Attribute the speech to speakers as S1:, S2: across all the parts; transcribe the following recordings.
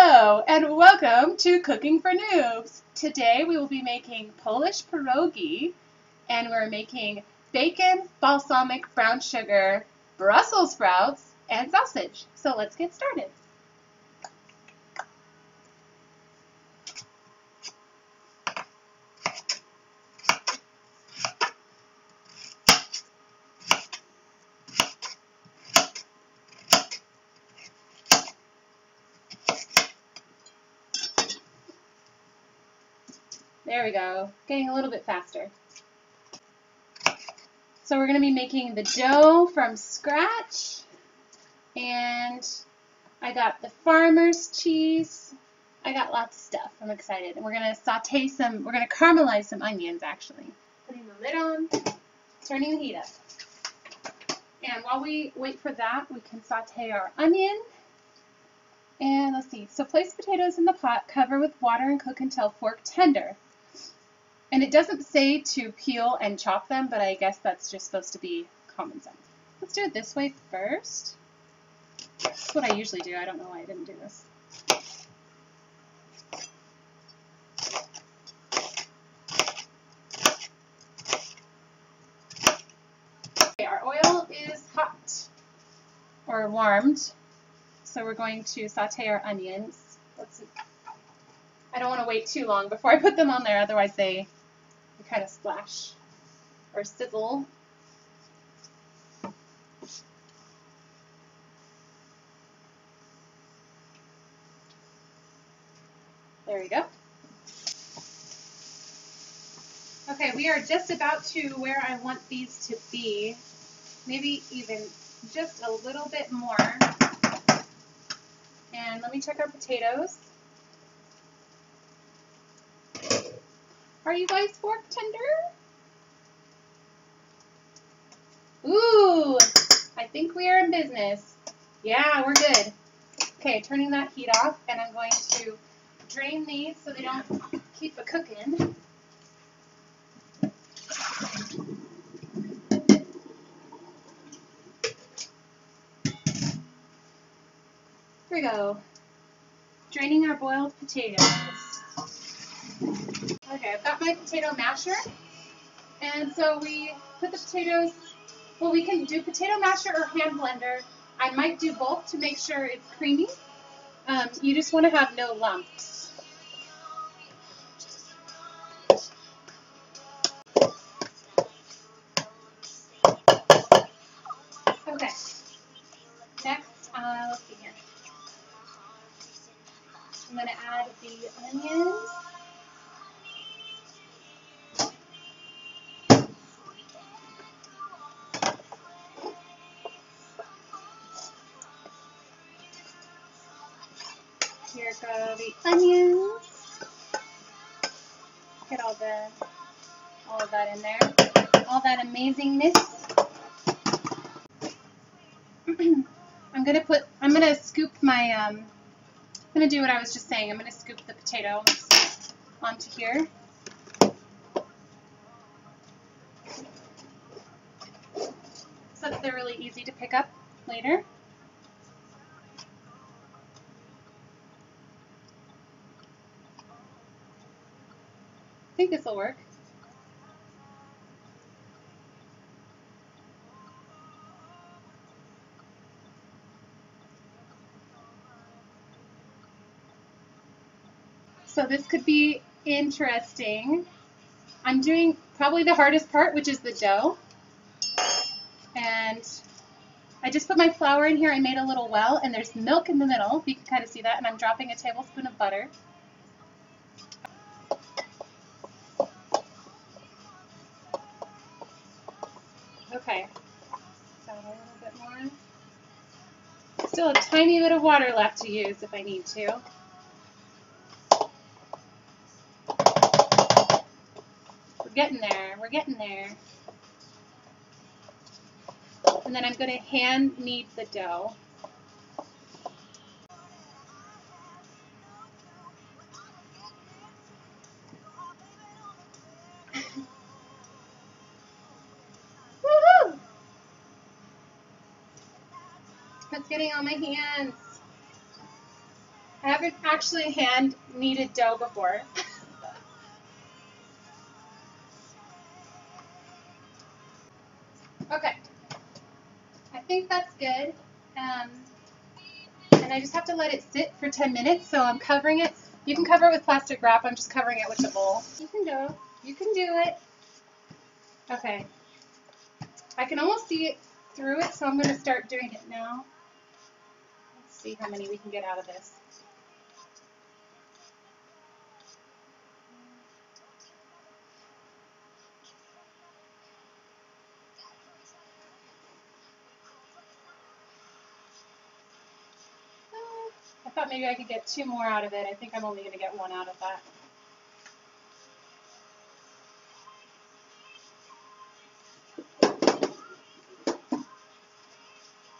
S1: Hello and welcome to Cooking for Noobs. Today we will be making Polish pierogi and we're making bacon, balsamic brown sugar, Brussels sprouts, and sausage. So let's get started. There we go, getting a little bit faster. So we're going to be making the dough from scratch, and I got the farmer's cheese. I got lots of stuff. I'm excited. And we're going to saute some, we're going to caramelize some onions actually. Putting the lid on, turning the heat up. And while we wait for that, we can saute our onion. And let's see, so place potatoes in the pot, cover with water and cook until fork tender. And it doesn't say to peel and chop them, but I guess that's just supposed to be common sense. Let's do it this way first. That's what I usually do. I don't know why I didn't do this. Okay, our oil is hot, or warmed, so we're going to saute our onions. I don't want to wait too long before I put them on there, otherwise they kind of splash or sizzle. There we go. Okay, we are just about to where I want these to be. Maybe even just a little bit more. And let me check our potatoes. Are you guys fork tender? Ooh, I think we are in business. Yeah, we're good. Okay, turning that heat off, and I'm going to drain these so they don't keep a cooking. Here we go. Draining our boiled potatoes. Okay, I've got my potato masher, and so we put the potatoes, well, we can do potato masher or hand blender. I might do both to make sure it's creamy. You just want to have no lumps. Okay, next, let's see here. I'm going to add the onions. Here go the onions. Get all of that in there. All that amazingness. I'm gonna scoop my I'm gonna do what I was just saying. I'm gonna scoop the potatoes onto here. So that they're really easy to pick up later. I think this will work. So this could be interesting. I'm doing probably the hardest part, which is the dough. And I just put my flour in here. I made a little well, and there's milk in the middle. You can kind of see that. And I'm dropping a tablespoon of butter. Okay, so a little bit more. Still a tiny bit of water left to use if I need to. We're getting there. We're getting there. And then I'm going to hand knead the dough. Woohoo! It's getting on my hands. I have haven't actually hand kneaded dough before. Okay, I think that's good. And I just have to let it sit for 10 minutes, so I'm covering it. You can cover it with plastic wrap. I'm just covering it with the bowl. You can go. You can do it. Okay. I can almost see it through it, so I'm going to start doing it now. Let's see how many we can get out of this. I thought maybe I could get 2 more out of it. I think I'm only going to get 1 out of that.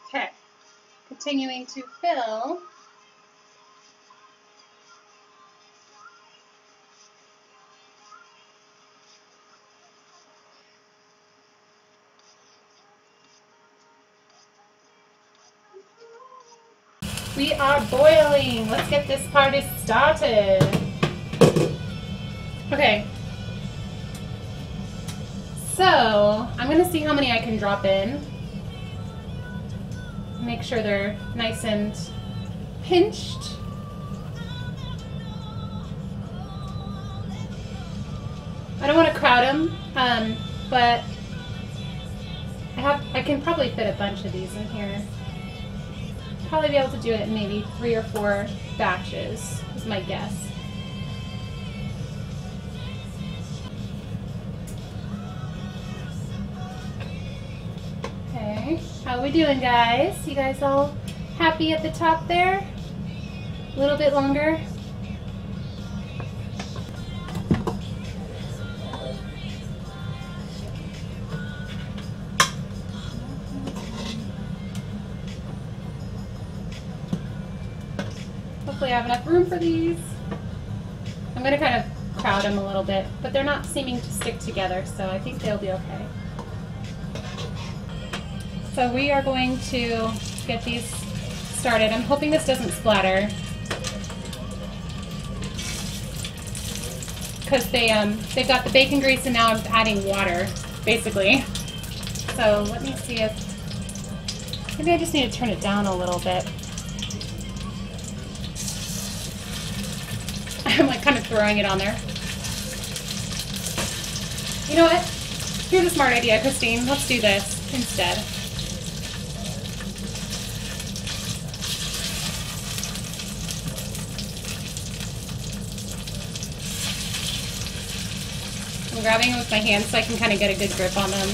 S1: Okay. Continuing to fill. We are boiling. Let's get this party started. Okay. So, I'm going to see how many I can drop in. Make sure they're nice and pinched. I don't want to crowd them, but I can probably fit a bunch of these in here. Probably be able to do it in maybe 3 or 4 batches, is my guess. Okay, how are we doing, guys? You guys all happy at the top there? A little bit longer. Hopefully I have enough room for these. I'm going to kind of crowd them a little bit, but they're not seeming to stick together, so I think they'll be okay. So we are going to get these started. I'm hoping this doesn't splatter, because they've got the bacon grease and now I'm adding water, basically. So let me see if, maybe I just need to turn it down a little bit. I'm like kind of throwing it on there. You know what? Here's a smart idea, Christine. Let's do this instead. I'm grabbing them with my hands so I can kind of get a good grip on them.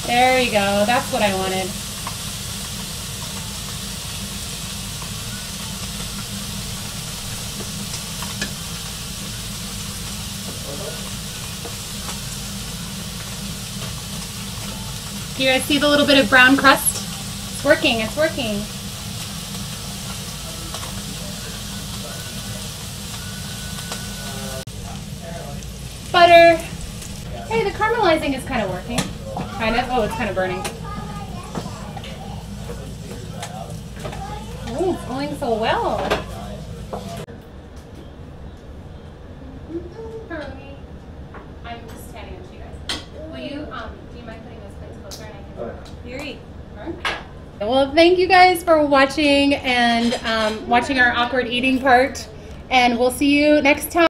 S1: There you go. That's what I wanted. Do you guys see the little bit of brown crust? It's working. It's working. Butter. Hey, the caramelizing is kind of working. Kind of. Oh, it's kind of burning. Oh, it's going so well. Pierogi. I'm just standing up to you guys. Will you, do you mind putting those plates closer and I can... Here you go. Well, thank you guys for watching and watching our awkward eating part. And we'll see you next time.